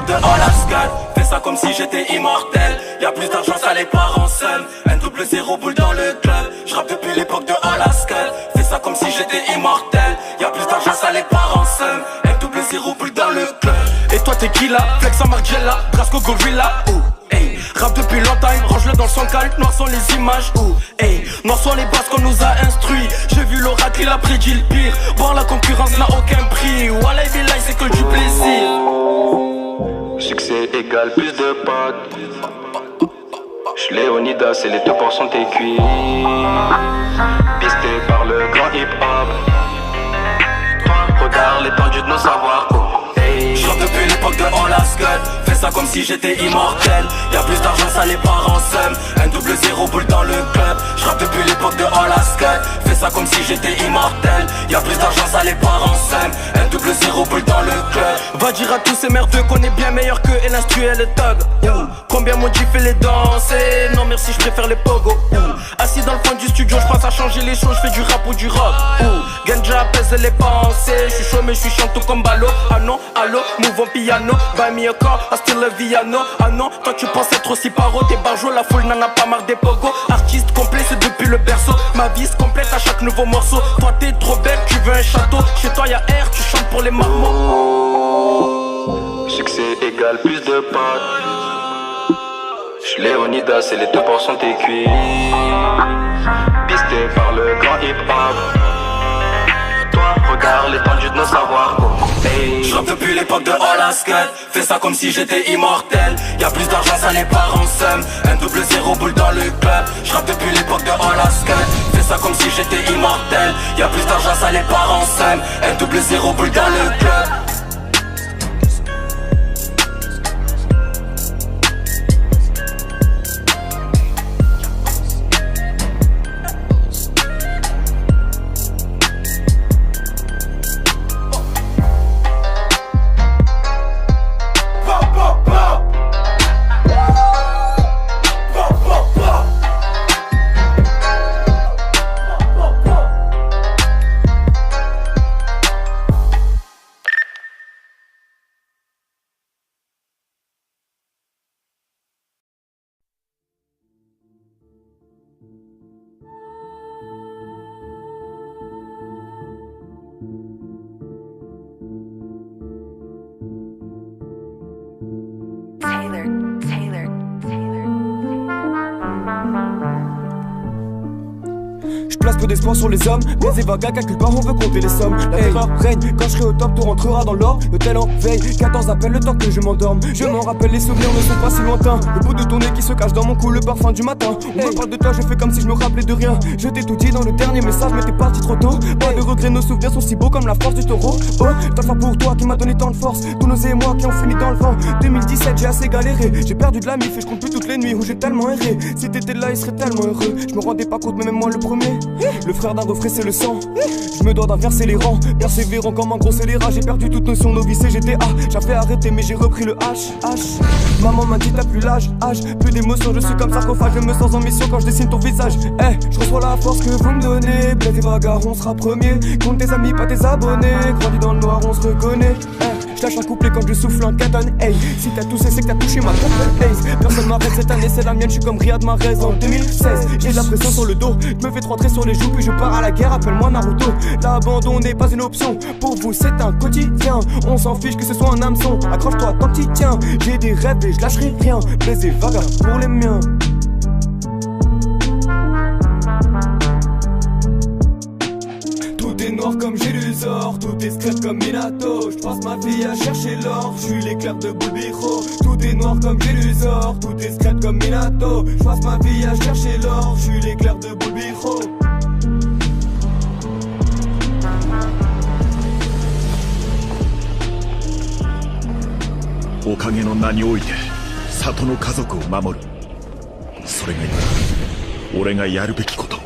de Alaska. Fais ça comme si j'étais immortel. Y'a plus d'argent, ça les part en somme. Un double zéro boule dans le club. J'rappe depuis l'époque de Alaska. Fais ça comme si j'étais immortel. Y'a plus d'argent, ça les part en somme. Un double zéro boule dans le club. Et toi t'es qui là? Flex en Margiela, Brasco Gorilla. Hey, rap depuis longtemps, range-le dans son calme. Noir sont les images, hey, noir sont les bases qu'on nous a instruits. J'ai vu l'oracle, il a prédit le pire. Voir la concurrence n'a aucun prix. Wallah billahi c'est que du plaisir. Succès égale plus de potes. J'suis Léonidas et les 2% tes cuits. Pisté par le grand hip-hop. Regarde l'étendue de nos savoirs. J'rappe depuis l'époque de Alaska. Fais ça comme si j'étais immortel. Y'a plus d'argent, ça les part en somme. Un double zéro boule dans le club. J'rappe depuis l'époque de Alaska. Fais ça comme si j'étais immortel. Y'a plus d'argent, ça les part en somme. Un double zéro boule dans le club. Va dire à tous ces merdeux qu'on est bien meilleur que et l'instru et les thugs. Combien m'ont dit fait les danser? Non merci, je préfère les pogos. Assis dans le fond du studio, je pense à changer les choses. Je fais du rap ou du rock. Ganja apaise les pensées. Je suis chaud mais je suis chiant tout comme Balo. Ah non, allo, move en piano. Buy me a car, I still a Viano. Ah non, toi tu penses être aussi paro. T'es barjo, la foule n'en a pas marre des pogos. Artiste complet, c'est depuis le berceau. Ma vie se complète à chaque nouveau morceau. Toi t'es trop belle, tu veux un château. Chez toi y'a air, tu chantes pour les marmots. Succès égale plus de potes. J'suis Léonidas et les 2% tes cuits. Pisté par le grand hip-hop. Toi, regarde l'étendue de nos savoirs. J'rappe depuis l'époque de Alaska. Fais ça comme si j'étais immortel. Y'a plus d'argent, ça les part en somme. Un double zéro boule dans le club. J'rappe depuis l'époque de Alaska. Fais ça comme si j'étais immortel. Y'a plus d'argent, ça les part en somme. Un double zéro boule dans le club. Peu d'espoir sur les hommes, mais vaga, calcule pas, on veut compter les sommes. La terreur règne, quand je serai au top, tout rentrera dans l'ordre. Le tel en veille, 14 appels le temps que je m'endorme. Je m'en rappelle, les souvenirs ne sont pas si lointains. Le bout de ton nez qui se cache dans mon cou, le parfum du matin. On me parle de toi, je fais comme si je me rappelais de rien. Je t'ai tout dit dans le dernier message, mais t'es parti trop tôt. Pas de regrets, nos souvenirs sont si beaux comme la force du taureau. Oh, t'as le pour toi qui m'a donné tant de force. Tous nos émois qui ont fini dans le vent. 2017, j'ai assez galéré. J'ai perdu de la mif et je compte plus toutes les nuits où j'ai tellement erré. Si t'étais là, il serait tellement heureux. Je me rendais pas compte, mais même moi le premier. Le frère d'un refrain c'est le sang. Je me dois d'inverser les rangs. Persévérant comme un gros scélérat. J'ai perdu toute notion novice et GTA. J'avais arrêté mais j'ai repris le H. Maman m'a dit t'as plus l'âge. Plus d'émotion, je suis comme sarcophage. Je me sens en mission quand je dessine ton visage. Je reçois la force que vous me donnez. Bled et bagarre, on sera premier. Compte tes amis, pas tes abonnés. Grandi dans le noir, on se reconnaît. Je lâche un couplet quand je souffle un katane. Hey, si t'as toussé, c'est que t'as touché ma base. Personne m'arrête cette année, c'est la mienne. Je suis comme Riyad Mahrez en 2016. J'ai de la pression sur le dos. Je me fais 3 traits sur les joues, puis je pars à la guerre. Appelle-moi Naruto. L'abandon n'est pas une option. Pour vous, c'est un quotidien. On s'en fiche que ce soit un hameçon. Accroche-toi tant que t'y tiens. J'ai des rêves et je lâcherai rien. Baiser vaga pour les miens. Noir comme Gélusor, tout est secret comme Minato. Je passe ma vie à chercher l'or, je suis l'éclair de Bulbiro. Tout est noir comme Gélusor, tout est secret comme Minato. Je passe ma vie à chercher l'or, je suis l'éclair de Bulbiro. Okage no名において里の家族を守る。それが今俺がやるべきこと。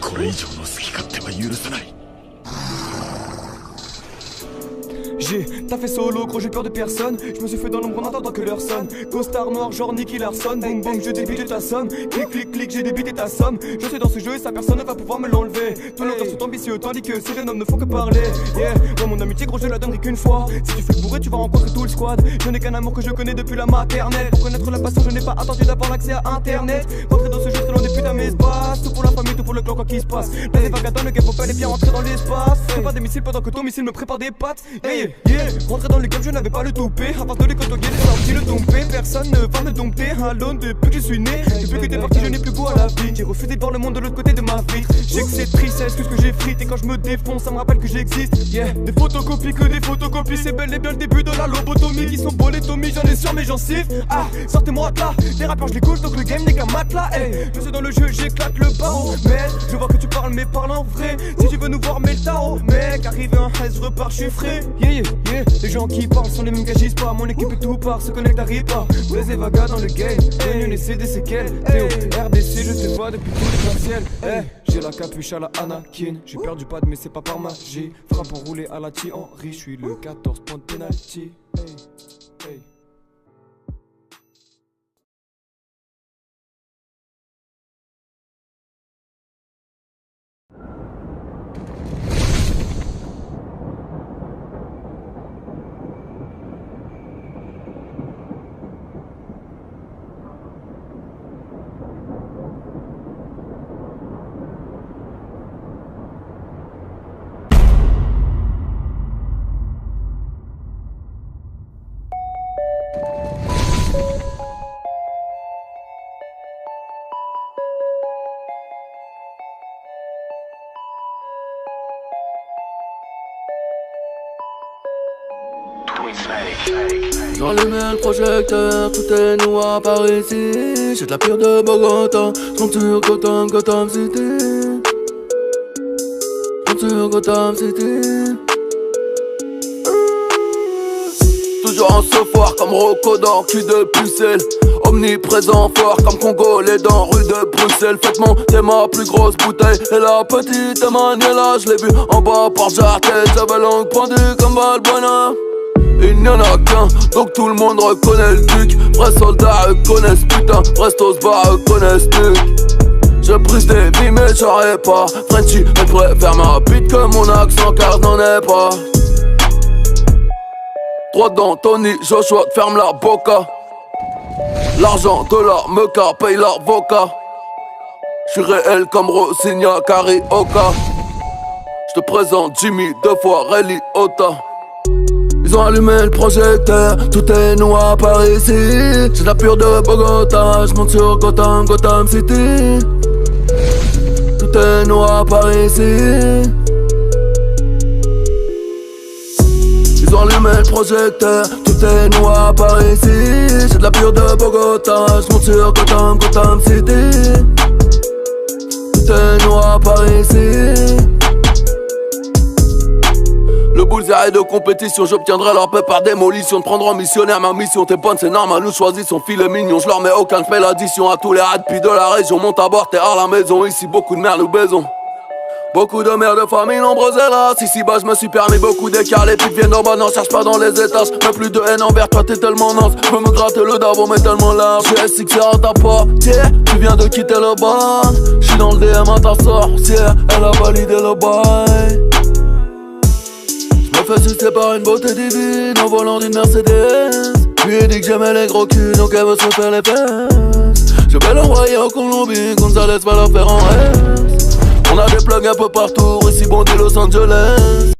これ以上の好き勝手は許さない。T'as fait solo, gros, j'ai peur de personne. Je me suis fait dans l'ombre en attendant que l'heure sonne. Costard noir, genre Nicky Larson. Boum boum, je débite ta somme. Clic clic clic, j'ai débité ta somme. Je suis dans ce jeu et sa personne ne va pouvoir me l'enlever. Tous nos gars sont ambitieux, tandis que ces jeunes hommes ne font que parler. Yeah, moi mon amitié, gros, je la donnerai qu'une fois. Si tu fais le bourré, tu vas rencontrer tout le squad. Je n'ai qu'un amour que je connais depuis la maternelle. Pour connaître la passion, je n'ai pas attendu d'avoir l'accès à internet. Rentrer dans ce jeu très loin des putains mes espaces. Tout pour la famille, tout pour le clan, quoi qu'il se passe. Là, les vagues dans le game, faut pas aller bien rentrer dans l'espace. Fais pas des missiles pendant que ton missile me prépare des pattes. Yeah, yeah, rentrer dans le game, je n'avais pas le toupet. À part de les côtoyer, j'ai sorti le dompé. Personne ne va me dompter. Alone depuis que je suis né. Depuis que t'es parti, je n'ai plus goût à la vie. J'ai refusé de voir le monde de l'autre côté de ma vitre. J'ai que c'est triste, est-ce que j'ai frite. Et quand je me défonce, ça me rappelle que j'existe. Yeah, des photocopies que des photocopies. C'est bel et bien le début de la lobotomie. Qui sont beaux les Tommy, j'en ai sur mes gencives. Ah, sortez-moi de là. Les rappeurs, je les couche, donc le game n'est qu'un matelas. Hey, je suis dans le jeu, j'éclate le barreau. Mais je vois que tu parles, mais parle en vrai. Si tu veux nous voir, mets le tarot. Mec, arrive un haze, je repars, je suis frais. Yeah, yeah, yeah. Les gens qui parlent sont les mêmes qui agissent pas. Mon équipe est tout part, se connecte, arrive pas. Blaise et Vaga dans le game. Hey, une essai des séquelles. Théo, RDC, je te vois depuis tout le partiel. Hey, j'ai la capuche à la Anakin. J'ai perdu pas de mais c'est pas par magie. Frappe enroulé à la Thierry. Je suis le 14 points de penalty. Hey, hey. J'allume le projecteur, tout est noir par ici. J'ai de la pire de Bogota, j'monte sur Gotham City. J'monte sur Gotham City. Toujours en se-foire comme Rocco dans cul de pucelle. Omniprésent fort comme Congolais dans rue de Bruxelles. Faites monter ma plus grosse bouteille. Et la petite Emmanuela, je l'ai vue en bas par Jartet. J'avais langue pendue comme Valbuena. Il n'y en a qu'un, donc tout le monde reconnaît le duc. Vrais soldats connaissent putain, Restos bar connaissent duc. Je brise des vies mais j'aurais pas Frenchy, elle préfère ma bite que mon accent car je n'en ai pas. Droit d'Anthony, Joshua te ferme la boca. L'argent de la meca paye l'avocat. J'suis réel comme Rosigna Carioca. J'te présente Jimmy deux fois Rally Ota. Ils ont allumé le projecteur, tout est noir par ici. J'ai la pure de Bogota, j'monte sur Gotham City. Tout est noir par ici. Ils ont allumé le projecteur, tout est noir par ici. J'ai de la pure de Bogota, j'monte sur Gotham City. Tout est noir par ici. Le bullseye de compétition, j'obtiendrai leur paix par démolition. Te prendre en missionnaire, ma mission t'es bonne, c'est normal, nous choisissons filet mignon. Je leur mets aucun, j'fais l'addition à tous les happy de la région. Monte à bord, t'es à la maison, ici beaucoup de merde, nous baisons. Beaucoup de mères de famille nombreuses hélas. Ici bas je me suis permis beaucoup d'écarts. Les putes viennent d'en bas, n'en cherche pas dans les étages. Même plus de haine envers toi, t'es tellement naze. Je veux me gratter le davo mais tellement large. Je SX à ta portière, tu viens de quitter le bar. J'suis dans le DM à ta sorcière, elle a validé le bail. J'me fais sucer par une beauté divine en volant d'une Mercedes. Lui ai dit que j'aimais les gros culs donc elle veut se faire les fesses. Je vais l'envoyer en Colombie, Gonzalez va la faire en reste. On a des plugs un peu partout, ici bon dit Los Angeles.